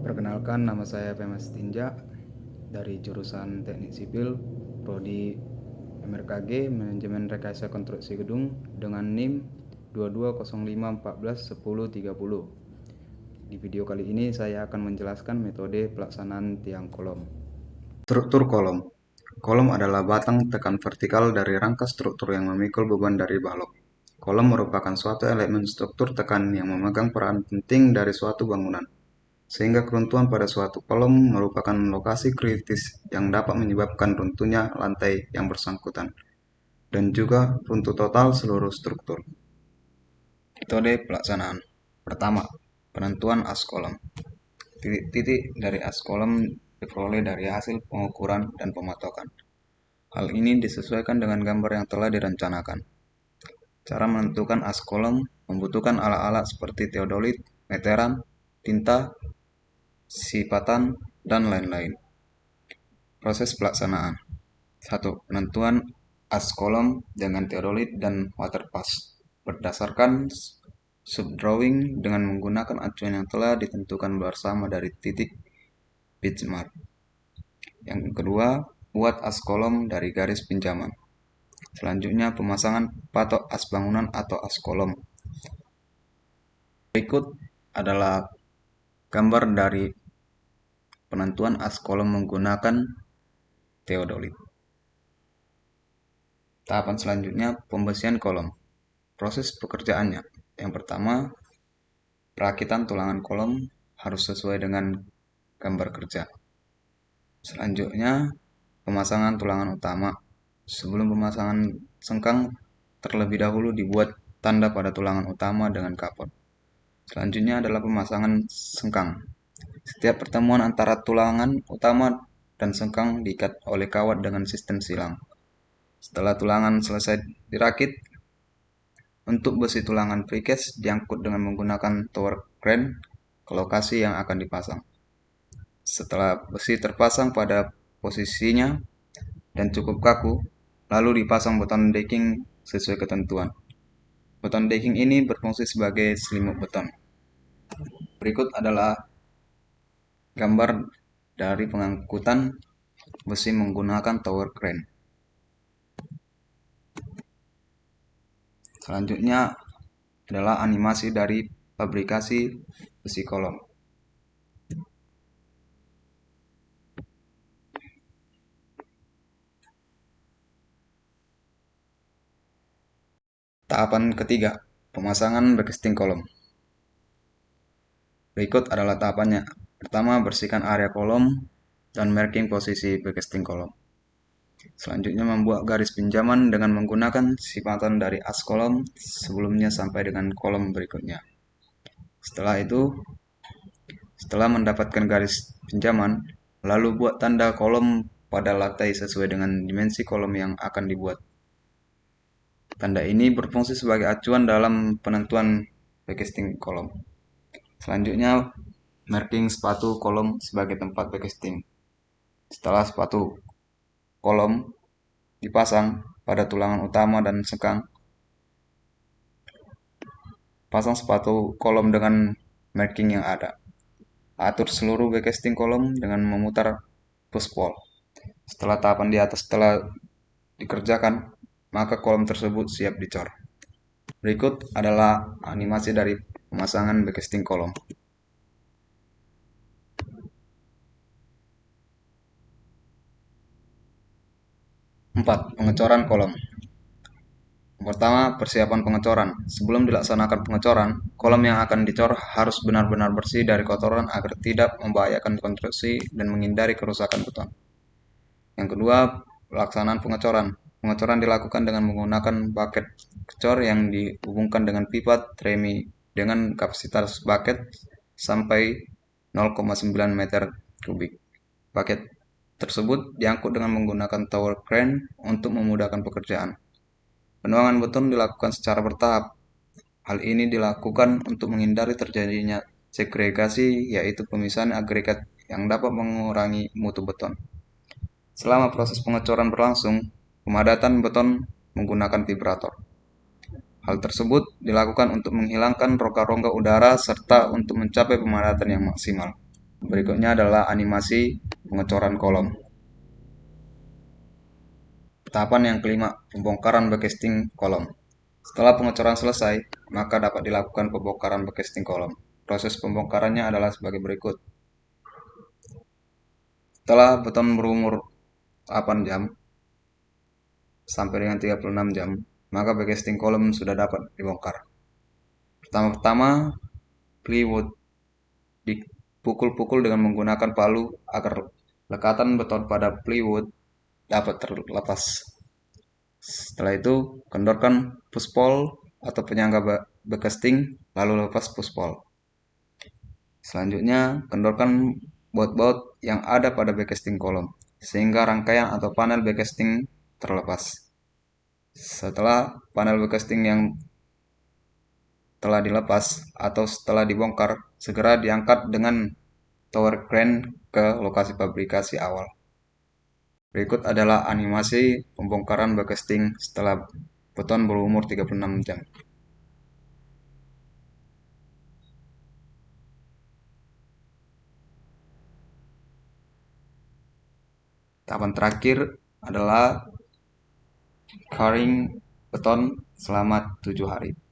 Perkenalkan, nama saya Pemas Tinja dari jurusan Teknik Sipil, Prodi MRKG Manajemen Rekayasa Konstruksi Gedung dengan NIM 2205141030. Di video kali ini saya akan menjelaskan metode pelaksanaan tiang kolom. Struktur kolom. Kolom adalah batang tekan vertikal dari rangka struktur yang memikul beban dari balok. Kolom merupakan suatu elemen struktur tekan yang memegang peran penting dari suatu bangunan, sehingga keruntuhan pada suatu kolom merupakan lokasi kritis yang dapat menyebabkan runtuhnya lantai yang bersangkutan, dan juga runtuh total seluruh struktur. Metode pelaksanaan. Pertama, penentuan as kolom. Titik-titik dari as kolom diperoleh dari hasil pengukuran dan pematokan. Hal ini disesuaikan dengan gambar yang telah direncanakan. Cara menentukan as kolom membutuhkan alat-alat seperti teodolit, meteran, tinta, sipatan, dan lain-lain. Proses pelaksanaan. 1. Penentuan as kolom dengan teodolit dan waterpass berdasarkan subdrawing dengan menggunakan acuan yang telah ditentukan bersama dari titik benchmark. Yang kedua, buat as kolom dari garis pinjaman. Selanjutnya, pemasangan patok as bangunan atau as kolom. Berikut adalah gambar dari penentuan as kolom menggunakan teodolit. Tahapan selanjutnya, pembersihan kolom. Proses pekerjaannya. Yang pertama, perakitan tulangan kolom harus sesuai dengan gambar kerja. Selanjutnya, pemasangan tulangan utama. Sebelum pemasangan sengkang, terlebih dahulu dibuat tanda pada tulangan utama dengan kapot. Selanjutnya adalah pemasangan sengkang. Setiap pertemuan antara tulangan utama dan sengkang diikat oleh kawat dengan sistem silang. Setelah tulangan selesai dirakit, untuk besi tulangan precast diangkut dengan menggunakan tower crane ke lokasi yang akan dipasang. Setelah besi terpasang pada posisinya dan cukup kaku, lalu dipasang beton decking sesuai ketentuan. Beton decking ini berfungsi sebagai selimut beton. Berikut adalah gambar dari pengangkutan besi menggunakan tower crane. Selanjutnya adalah animasi dari fabrikasi besi kolom. Tahapan ketiga, pemasangan backcasting kolom. Berikut adalah tahapannya. Pertama, bersihkan area kolom dan marking posisi backcasting kolom. Selanjutnya, membuat garis pinjaman dengan menggunakan sipatan dari as kolom sebelumnya sampai dengan kolom berikutnya. Setelah itu, setelah mendapatkan garis pinjaman, lalu buat tanda kolom pada lantai sesuai dengan dimensi kolom yang akan dibuat. Tanda ini berfungsi sebagai acuan dalam penentuan backcasting kolom. Selanjutnya, marking sepatu kolom sebagai tempat backcasting. Setelah sepatu kolom dipasang pada tulangan utama dan sengkang, pasang sepatu kolom dengan marking yang ada. Atur seluruh backcasting kolom dengan memutar pushpole. Setelah tahapan di atas telah dikerjakan, maka kolom tersebut siap dicor. Berikut adalah animasi dari pemasangan backcasting kolom. 4. Pengecoran kolom. Pertama, persiapan pengecoran. Sebelum dilaksanakan pengecoran, kolom yang akan dicor harus benar-benar bersih dari kotoran agar tidak membahayakan konstruksi dan menghindari kerusakan beton. Yang kedua, pelaksanaan pengecoran. Pengecoran dilakukan dengan menggunakan bucket kecor yang dihubungkan dengan pipa tremi dengan kapasitas bucket sampai 0,9 meter kubik. Bucket tersebut diangkut dengan menggunakan tower crane untuk memudahkan pekerjaan. Penuangan beton dilakukan secara bertahap. Hal ini dilakukan untuk menghindari terjadinya segregasi, yaitu pemisahan agregat yang dapat mengurangi mutu beton. Selama proses pengecoran berlangsung, pemadatan beton menggunakan vibrator. Hal tersebut dilakukan untuk menghilangkan rongga-rongga udara serta untuk mencapai pemadatan yang maksimal. Berikutnya adalah animasi pengecoran kolom. Tahapan yang kelima, pembongkaran backcasting kolom. Setelah pengecoran selesai, maka dapat dilakukan pembongkaran backcasting kolom. Proses pembongkarannya adalah sebagai berikut. Setelah beton berumur 8 jam sampai dengan 36 jam, maka backcasting kolom sudah dapat dibongkar. Pertama-tama, plywood dipukul-pukul dengan menggunakan palu agar lekatan beton pada plywood dapat terlepas. Setelah itu, kendorkan puspol atau penyangga backcasting, lalu lepas puspol. Selanjutnya, kendorkan baut-baut yang ada pada backcasting kolom, sehingga rangkaian atau panel backcasting terlepas. Setelah panel backcasting yang telah dilepas atau setelah dibongkar, segera diangkat dengan tower crane ke lokasi fabrikasi awal. Berikut adalah animasi pembongkaran backcasting setelah beton berumur 36 jam. Tahapan terakhir adalah curing beton selama 7 hari.